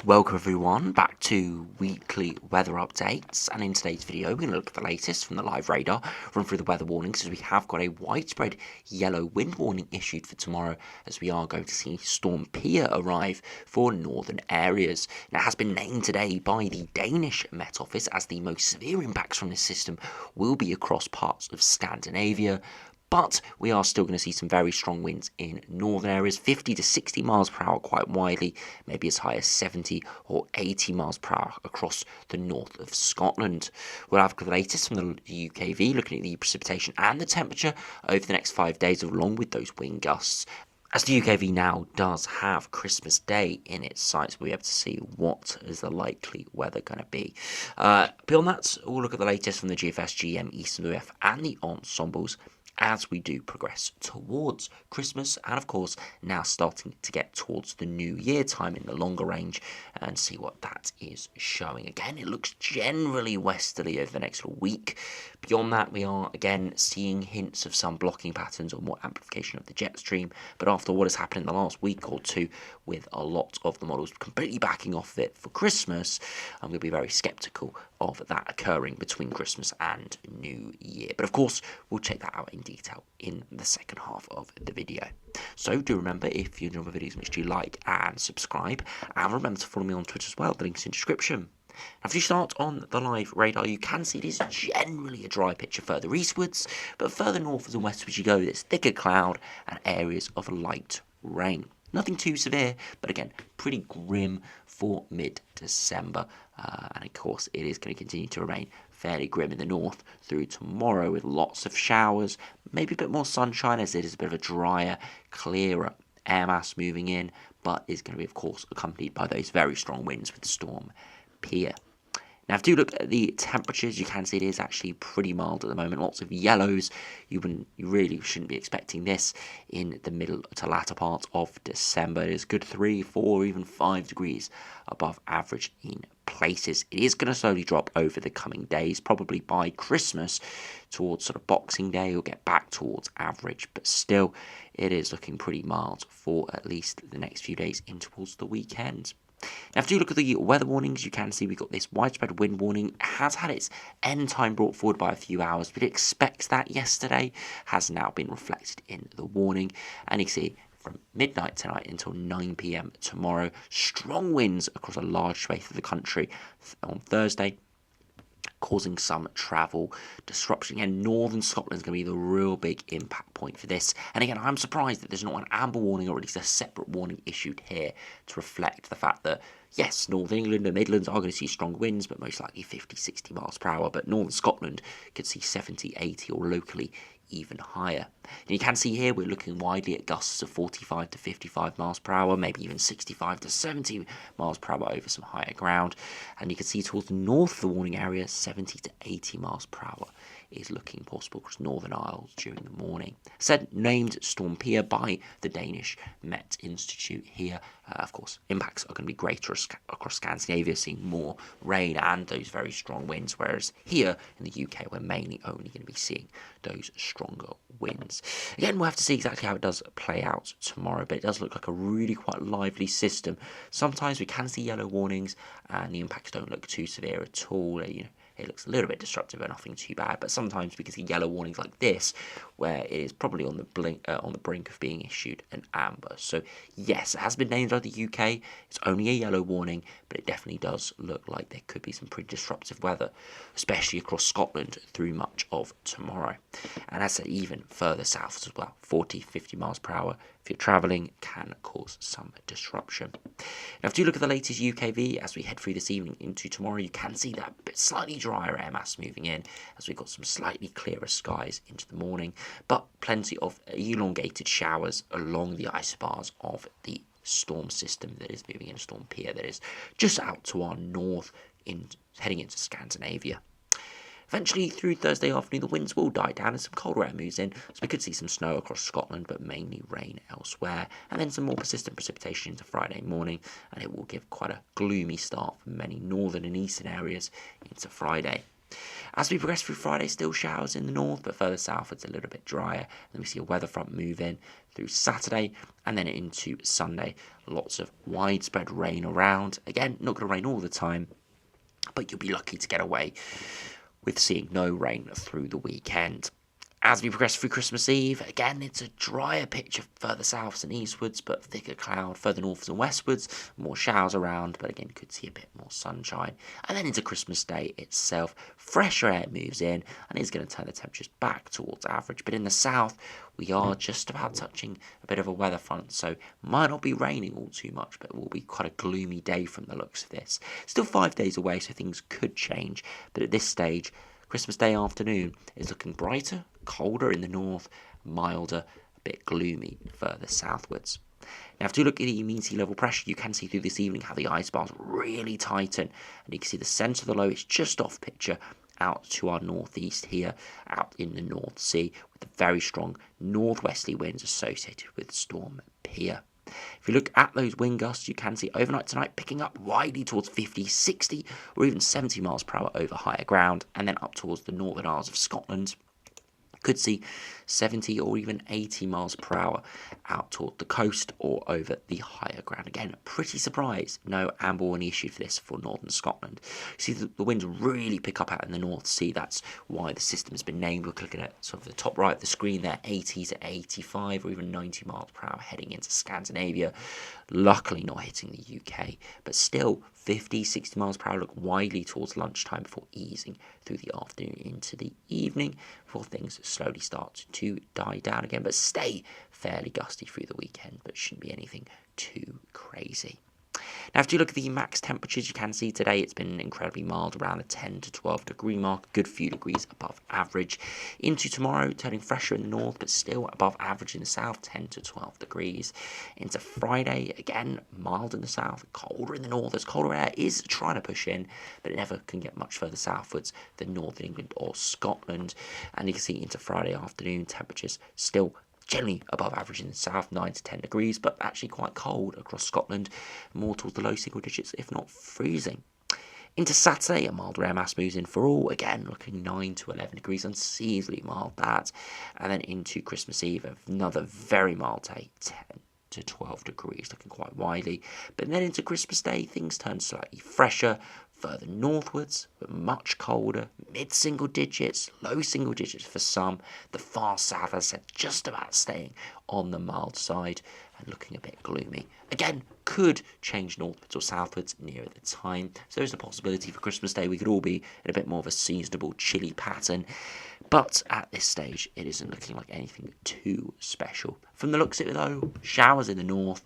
Welcome everyone back to weekly weather updates, and in today's video we're going to look at the latest from the live radar, run through the weather warnings as we have got a widespread yellow wind warning issued for tomorrow as we are going to see Storm Pia arrive for northern areas. Now, it has been named today by the Danish Met Office as the most severe impacts from this system will be across parts of Scandinavia. But we are still going to see some very strong winds in northern areas, 50 to 60 miles per hour quite widely, maybe as high as 70 or 80 miles per hour across the north of Scotland. We'll have the latest from the UKV, looking at the precipitation and the temperature over the next 5 days, along with those wind gusts. As the UKV now does have Christmas Day in its sights, we'll be able to see what is the likely weather going to be. Beyond that, we'll look at the latest from the GFS, GM, Eastern UF and the ensembles as we do progress towards Christmas, and of course now starting to get towards the new year time in the longer range, and see what that is showing. Again, it looks generally westerly over the next week. Beyond that, we are again seeing hints of some blocking patterns or more amplification of the jet stream, but after what has happened in the last week or two with a lot of the models completely backing off it for Christmas, I'm going to be very sceptical of that occurring between Christmas and New Year. But of course, we'll check that out in detail in the second half of the video. So do remember, if you enjoy my videos, make sure you like and subscribe, and remember to follow me on Twitter as well. The link's in the description. After you start on the live radar, you can see it is generally a dry picture further eastwards, but further northwards and westwards you go, there's thicker cloud and areas of light rain. Nothing too severe, but again, pretty grim for mid-December. And of course, it is going to continue to remain fairly grim in the north through tomorrow, with lots of showers, maybe a bit more sunshine as it is a bit of a drier, clearer air mass moving in, but is going to be, of course, accompanied by those very strong winds with Storm Pia. Now, if you look at the temperatures, you can see it is actually pretty mild at the moment. Lots of yellows. You really shouldn't be expecting this in the middle to latter part of December. It is good 3, 4, even 5 degrees above average in places. It is going to slowly drop over the coming days, probably by Christmas towards sort of Boxing Day. You'll get back towards average, but still it is looking pretty mild for at least the next few days in towards the weekend. Now, if you look at the weather warnings, you can see we've got this widespread wind warning. It has had its end time brought forward by a few hours, but it expects that yesterday, has now been reflected in the warning. And you can see from midnight tonight until 9 p.m. tomorrow, strong winds across a large swathe of the country on Thursday, causing some travel disruption. And northern Scotland is going to be the real big impact point for this. And again, I'm surprised that there's not an amber warning or at least a separate warning issued here to reflect the fact that, yes, Northern England and Midlands are going to see strong winds, but most likely 50, 60 miles per hour. But northern Scotland could see 70, 80 or locally even higher. And you can see here we're looking widely at gusts of 45 to 55 miles per hour, maybe even 65 to 70 miles per hour over some higher ground. And you can see towards the north of the warning area, 70 to 80 miles per hour is looking possible across Northern Isles during the morning. Said named Storm Pia by the Danish Met Institute here. Of course, impacts are going to be greater across Scandinavia, seeing more rain and those very strong winds, whereas here in the UK, we're mainly only going to be seeing those stronger winds. Again, we'll have to see exactly how it does play out tomorrow, but it does look like a really quite lively system. Sometimes we can see yellow warnings, and the impacts don't look too severe at all. It looks a little bit disruptive, but nothing too bad. But sometimes we can see yellow warnings like this, where it is probably on the brink of being issued an amber. So yes, it has been named by the UK. It's only a yellow warning, but it definitely does look like there could be some pretty disruptive weather, especially across Scotland through much of tomorrow. And as I said, even further south as well, 40, 50 miles per hour. If you're travelling, can cause some disruption. Now, if you look at the latest UKV as we head through this evening into tomorrow, you can see that bit slightly drier air mass moving in as we've got some slightly clearer skies into the morning, but plenty of elongated showers along the isobars of the storm system that is moving in, Storm Pia, that is just out to our north, heading into Scandinavia. Eventually, through Thursday afternoon, the winds will die down and some colder air moves in, so we could see some snow across Scotland, but mainly rain elsewhere, and then some more persistent precipitation into Friday morning, and it will give quite a gloomy start for many northern and eastern areas into Friday. As we progress through Friday, still showers in the north, but further south it's a little bit drier. Then we see a weather front move in through Saturday and then into Sunday. Lots of widespread rain around. Again, not going to rain all the time, but you'll be lucky to get away with seeing no rain through the weekend. As we progress through Christmas Eve, again, it's a drier picture further south and eastwards, but thicker cloud further northwards and westwards, more showers around, but again, could see a bit more sunshine. And then into Christmas Day itself, fresher air moves in and is going to turn the temperatures back towards average. But in the south, we are just about touching a bit of a weather front, so might not be raining all too much, but it will be quite a gloomy day from the looks of this. Still 5 days away, so things could change, but at this stage, Christmas Day afternoon is looking brighter, colder in the north, milder, a bit gloomy further southwards. Now, if you look at the mean sea level pressure, you can see through this evening how the ice bars really tighten, and you can see the centre of the low is just off picture out to our northeast here, out in the North Sea, with the very strong northwesterly winds associated with Storm Pia. If you look at those wind gusts, you can see overnight tonight picking up widely towards 50, 60 or even 70 miles per hour over higher ground, and then up towards the Northern Isles of Scotland. Could see 70 or even 80 miles per hour out toward the coast or over the higher ground. Again, pretty surprised, no amber warning issued for this for northern Scotland. See, the winds really pick up out in the North Sea. That's why the system has been named. We're looking at sort of the top right of the screen there, 80 to 85 or even 90 miles per hour heading into Scandinavia. Luckily not hitting the UK, but still 50, 60 miles per hour look widely towards lunchtime before easing through the afternoon into the evening before things slowly start to die down again, but stay fairly gusty through the weekend, but shouldn't be anything too crazy. Now, if you look at the max temperatures, you can see today it's been incredibly mild, around the 10 to 12 degree mark, good few degrees above average. Into tomorrow, turning fresher in the north, but still above average in the south, 10 to 12 degrees. Into Friday, again, mild in the south, colder in the north, as colder air is trying to push in, but it never can get much further southwards than northern England or Scotland. And you can see into Friday afternoon, temperatures still generally above average in the south, 9 to 10 degrees, but actually quite cold across Scotland, more towards the low single digits, if not freezing. Into Saturday, a milder air mass moves in for all, again looking 9 to 11 degrees, unseasonably mild that. And then into Christmas Eve, another very mild day, 10 to 12 degrees, looking quite widely. But then into Christmas Day, things turn slightly fresher, further northwards, but much colder, mid-single digits, low single digits for some. The far south, as I said, just about staying on the mild side and looking a bit gloomy. Again, could change northwards or southwards nearer the time. So there's a possibility for Christmas Day we could all be in a bit more of a seasonable, chilly pattern. But at this stage, it isn't looking like anything too special. From the looks of it, though, showers in the north.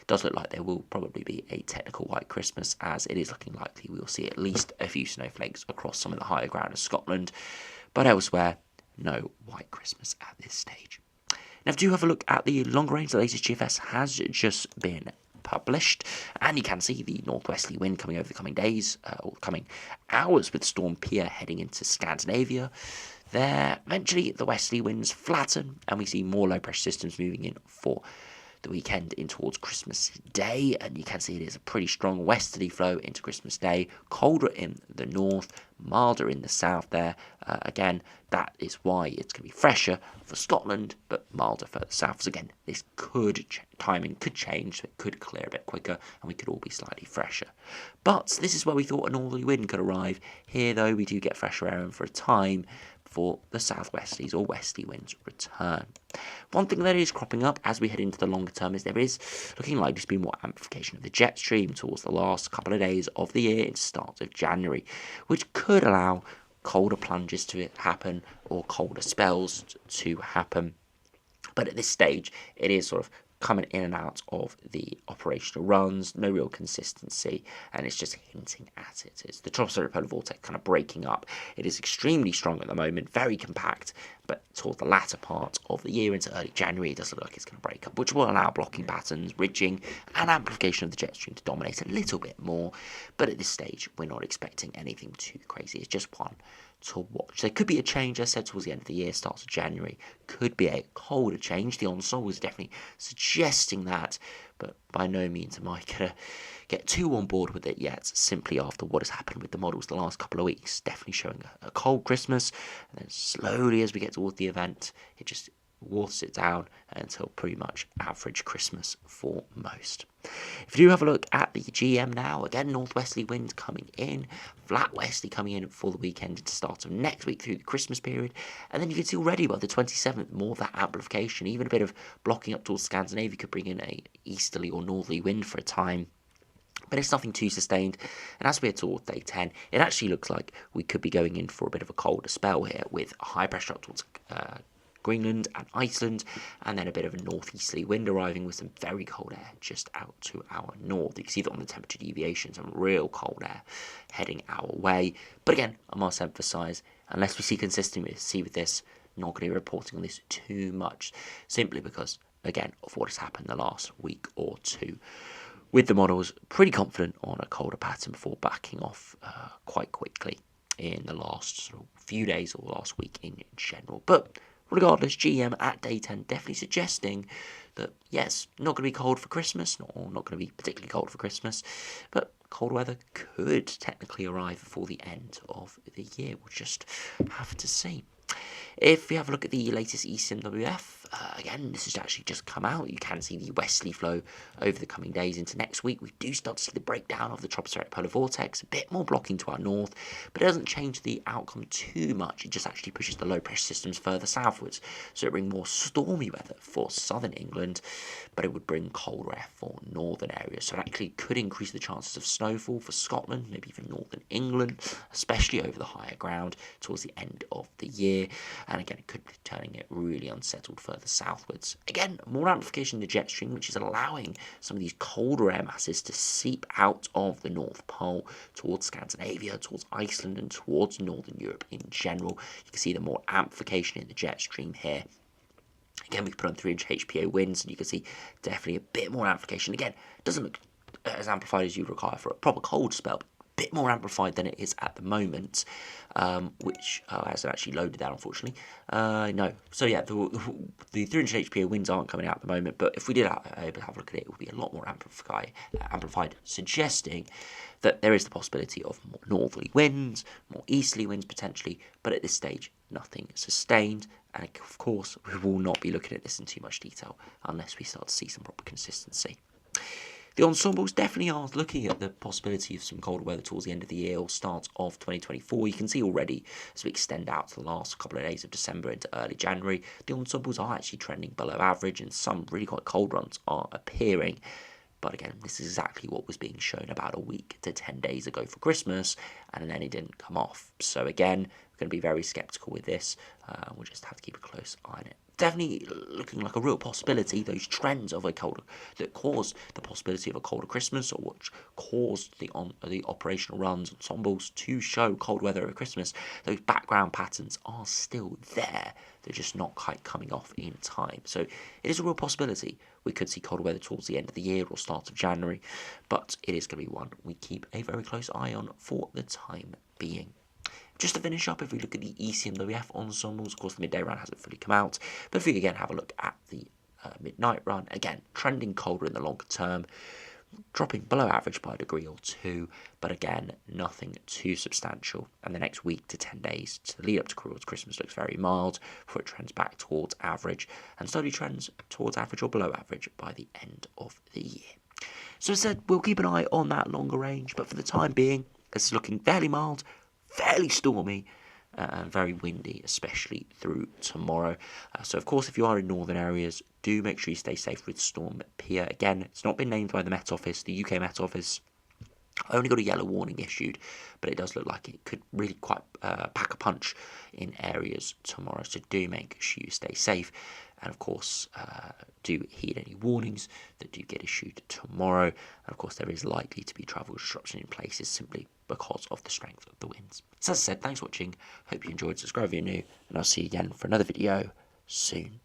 Does look like there will probably be a technical white Christmas, as it is looking likely we will see at least a few snowflakes across some of the higher ground of Scotland. But elsewhere, no white Christmas at this stage. Now, if you have a look at the long range, the latest GFS has just been published, and you can see the northwesterly wind coming over the coming days, or coming hours, with Storm Pia heading into Scandinavia. There, eventually the westerly winds flatten, and we see more low pressure systems moving in for the weekend in towards Christmas Day, and you can see it is a pretty strong westerly flow into Christmas Day, colder in the north, milder in the south there. Again, that is why it's going to be fresher for Scotland, but milder further south. So again, this timing could change, so it could clear a bit quicker, and we could all be slightly fresher. But this is where we thought a northerly wind could arrive. Here, though, we do get fresher air in for a time before the southwesterlies or westerly winds return. One thing that is cropping up as we head into the longer term is there is looking likely to be more amplification of the jet stream towards the last couple of days of the year and start of January, which could allow colder plunges to happen or colder spells to happen. But at this stage, it is sort of coming in and out of the operational runs, no real consistency, and it's just hinting at it. It's the tropospheric polar vortex kind of breaking up. It is extremely strong at the moment, very compact, but toward the latter part of the year into early January, it does look like it's going to break up, which will allow blocking patterns, ridging, and amplification of the jet stream to dominate a little bit more. But at this stage, we're not expecting anything too crazy. It's just one to watch. There could be a change, as I said, towards the end of the year, starts of January. Could be a colder change. The onslaught was definitely suggesting that, but by no means am I going to get too on board with it yet, simply after what has happened with the models the last couple of weeks. Definitely showing a cold Christmas, and then slowly as we get towards the event, it just waters it down until pretty much average Christmas for most. If you do have a look at the GM now, again, northwesterly winds coming in, flat westerly coming in for the weekend at the start of next week through the Christmas period, and then you can see already by the 27th more of that amplification, even a bit of blocking up towards Scandinavia could bring in a easterly or northerly wind for a time. But it's nothing too sustained, and as we head towards day 10, it actually looks like we could be going in for a bit of a colder spell here, with high pressure up towards Greenland and Iceland, and then a bit of a northeasterly wind arriving with some very cold air just out to our north. You can see that on the temperature deviation, some real cold air heading our way. But again, I must emphasise, unless we see consistency with this, not going to be reporting on this too much, simply because, again, of what has happened the last week or two. With the models, pretty confident on a colder pattern before backing off quite quickly in the last sort of few days or last week in general. But regardless, GM at day 10 definitely suggesting that, yes, not going to be cold for Christmas, not going to be particularly cold for Christmas, but cold weather could technically arrive before the end of the year. We'll just have to see. If we have a look at the latest ECMWF, again, this has actually just come out. You can see the westerly flow over the coming days into next week. We do start to see the breakdown of the tropospheric polar vortex, a bit more blocking to our north, but it doesn't change the outcome too much. It just actually pushes the low pressure systems further southwards, so it brings more stormy weather for southern England, but it would bring colder air for northern areas. So it actually could increase the chances of snowfall for Scotland, maybe even northern England, especially over the higher ground towards the end of the year. And again, it could be turning it really unsettled further southwards. Again, more amplification in the jet stream, which is allowing some of these colder air masses to seep out of the North Pole towards Scandinavia, towards Iceland, and towards Northern Europe in general. You can see the more amplification in the jet stream here. Again, we can put on 300 HPA winds, and you can see definitely a bit more amplification. Again, it doesn't look as amplified as you require for a proper cold spell, but a bit more amplified than it is at the moment, which hasn't actually loaded that, unfortunately. No. So yeah, the 300 HPA winds aren't coming out at the moment, but if we did have a look at it, it would be a lot more amplified, suggesting that there is the possibility of more northerly winds, more easterly winds potentially, but at this stage, nothing sustained. And of course, we will not be looking at this in too much detail unless we start to see some proper consistency. The ensembles definitely are looking at the possibility of some colder weather towards the end of the year or start of 2024. You can see already as we extend out to the last couple of days of December into early January, the ensembles are actually trending below average and some really quite cold runs are appearing. But again, this is exactly what was being shown about a week to 10 days ago for Christmas, and then it didn't come off. So again, we're going to be very sceptical with this. We'll just have to keep a close eye on it. Definitely looking like a real possibility, those trends of a colder, that caused the possibility of a colder Christmas, or which caused the operational runs, ensembles to show cold weather over Christmas, those background patterns are still there. They're just not quite coming off in time. So it is a real possibility we could see colder weather towards the end of the year or start of January, but it is going to be one we keep a very close eye on for the time being. Just to finish up, if we look at the ECMWF ensembles, of course the midday run hasn't fully come out, but if we again have a look at the midnight run, again trending colder in the longer term, dropping below average by a degree or two, but again nothing too substantial. And the next week to 10 days to the lead up to Christmas looks very mild before it trends back towards average and slowly trends towards average or below average by the end of the year. So as I said, we'll keep an eye on that longer range, but for the time being, it's looking fairly mild, fairly stormy, and very windy, especially through tomorrow. So, of course, if you are in northern areas, do make sure you stay safe with Storm Pia. Again, it's not been named by the Met Office, the UK Met Office. Only got a yellow warning issued, but it does look like it could really quite pack a punch in areas tomorrow. So do make sure you stay safe. And of course, do heed any warnings that do get issued tomorrow. And of course, there is likely to be travel disruption in places simply because of the strength of the winds. So as I said, thanks for watching. Hope you enjoyed. Subscribe if you're new, and I'll see you again for another video soon.